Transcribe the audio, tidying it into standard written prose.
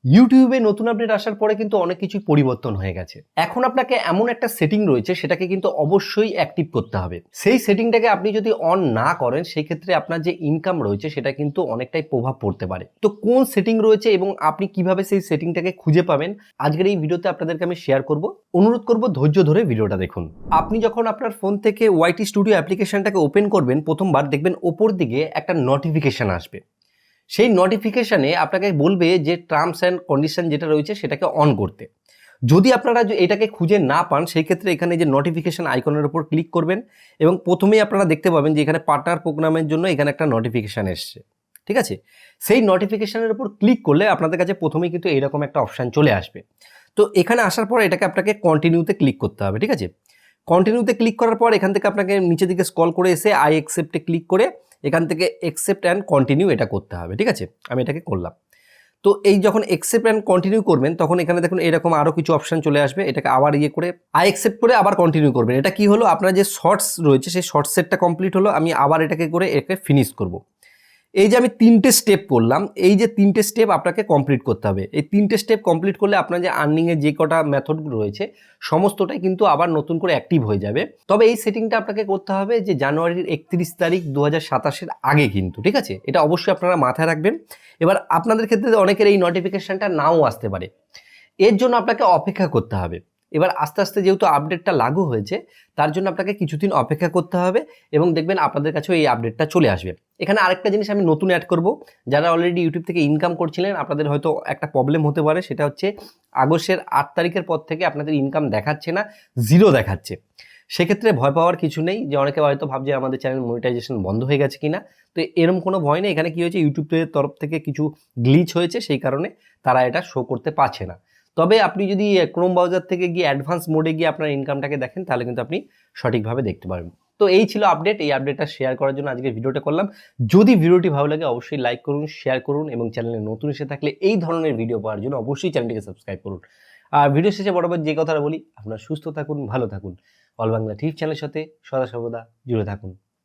ইউটিউবে নতুন আপডেট আসার পরে কিন্তু অনেক কিছুই পরিবর্তন হয়ে গেছে। এখন আপনাকে এমন একটা সেটিং রয়েছে সেটাকে কিন্তু অবশ্যই অ্যাক্টিভ করতে হবে। সেই সেটিংটাকে আপনি যদি অন না করেন সেই ক্ষেত্রে আপনার যে ইনকাম রয়েছে সেটা কিন্তু অনেকটাই প্রভাব পড়তে পারে। তো কোন সেটিং রয়েছে এবং আপনি কিভাবে সেই সেটিংটাকে খুঁজে পাবেন আজকের এই ভিডিওতে আপনাদেরকে আমি শেয়ার করব। অনুরোধ করব ধৈর্য ধরে ভিডিওটা দেখুন। আপনি যখন আপনার ফোন থেকে ওয়াইটি স্টুডিও অ্যাপ্লিকেশনটাকে ওপেন করবেন প্রথমবার দেখবেন ওপর দিকে একটা নোটিফিকেশন আসবে। সেই নোটিফিকেশানে আপনাকে বলবে যে টার্মস অ্যান্ড কন্ডিশন যেটা রয়েছে সেটাকে অন করতে। যদি আপনারা এটাকে খুঁজে না পান সেই ক্ষেত্রে এখানে যে নোটিফিকেশন আইকনের উপর ক্লিক করবেন এবং প্রথমেই আপনারা দেখতে পাবেন যে এখানে পার্টনার প্রোগ্রামের জন্য এখানে একটা নোটিফিকেশান এসছে। ঠিক আছে, সেই নোটিফিকেশানের উপর ক্লিক করলে আপনাদের কাছে প্রথমেই কিন্তু এইরকম একটা অপশান চলে আসবে। তো এখানে আসার পর এটাকে আপনাকে কন্টিনিউতে ক্লিক করতে হবে। ঠিক আছে, কন্টিনিউতে ক্লিক করার পর এখান থেকে আপনাকে নিচের দিকে স্ক্রল করে এসে আই অ্যাকসেপ্টে ক্লিক করে এখান থেকে অ্যাকসেপ্ট অ্যান্ড কন্টিনিউ এটা করতে হবে। ঠিক আছে, আমি এটাকে করলাম। তো এই যখন অ্যাকসেপ্ট অ্যান্ড কন্টিনিউ করবেন তখন এখানে দেখুন এরকম আরও কিছু অপশান চলে আসবে। এটাকে আবার করে আই অ্যাকসেপ্ট করে আবার কন্টিনিউ করবেন। এটা কি হলো, আপনার যে শর্টস রয়েছে সেই শর্ট সেটটা কমপ্লিট হলো। আমি আবার এটাকে করে একে ফিনিশ করব। এই যে আমি 3টে স্টেপ করলাম, এই যে 3টে স্টেপ আপনাকে কমপ্লিট করতে হবে। এই 3টে স্টেপ কমপ্লিট করলে আপনার যে আর্নিংয়ের যে কটা মেথডগুলো রয়েছে সমস্তটাই কিন্তু আবার নতুন করে অ্যাক্টিভ হয়ে যাবে। তবে এই সেটিংটা আপনাকে করতে হবে যে জানুয়ারির 31 তারিখ 2027-এর আগে কিন্তু। ঠিক আছে, এটা অবশ্যই আপনারা মাথায় রাখবেন। এবার আপনাদের ক্ষেত্রে অনেকের এই নোটিফিকেশানটা নাও আসতে পারে, এর জন্য আপনাকে অপেক্ষা করতে হবে। এবার আস্তে আস্তে যেহেতু আপডেটটা লাগু হয়েছে তার জন্য আপনাকে কিছুদিন অপেক্ষা করতে হবে এবং দেখবেন আপনাদের কাছেও এই আপডেটটা চলে আসবে। এখানে আরেকটা জিনিস আমি নতুন অ্যাড করব। যারা অলরেডি ইউটিউব থেকে ইনকাম করছিলেন আপনাদের হয়তো একটা প্রবলেম হতে পারে, সেটা হচ্ছে আগস্টের 8 তারিখের পর থেকে আপনাদের ইনকাম দেখাচ্ছে না, জিরো দেখাচ্ছে। সেক্ষেত্রে ভয় পাওয়ার কিছু নেই, যে অনেকে হয়তো ভাবছে আমাদের চ্যানেল মনিটাইজেশন বন্ধ হয়ে গেছে কিনা। তো এরকম কোনো ভয় নেই। এখানে কি হয়েছে, ইউটিউবের তরফ থেকে কিছু গ্লিচ হয়েছে, সেই কারণে তারা এটা শো করতে পারছে না। তবে আপনি যদি ক্রোম ব্রাউজার থেকে গিয়ে অ্যাডভান্স মোডে গিয়ে আপনার ইনকামটাকে দেখেন তাহলে কিন্তু আপনি সঠিকভাবে দেখতে পারবেন। তো এই ছিল আপডেট। এই আপডেটটা শেয়ার করার জন্য আজকে ভিডিওটা করলাম। যদি ভিডিওটি ভালো লাগে অবশ্যই লাইক করুন, শেয়ার করুন এবং চ্যানেলে নতুন এসে থাকলে এই ধরনের ভিডিও পাওয়ার জন্য অবশ্যই চ্যানেলটিকে সাবস্ক্রাইব করুন। আর ভিডিও শেষে বরাবর যে কথাটা বলি, আপনারা সুস্থ থাকুন, ভালো থাকুন, অল বাংলা টিভি চ্যানেলের সাথে সদা সর্বদা জুড়ে থাকুন।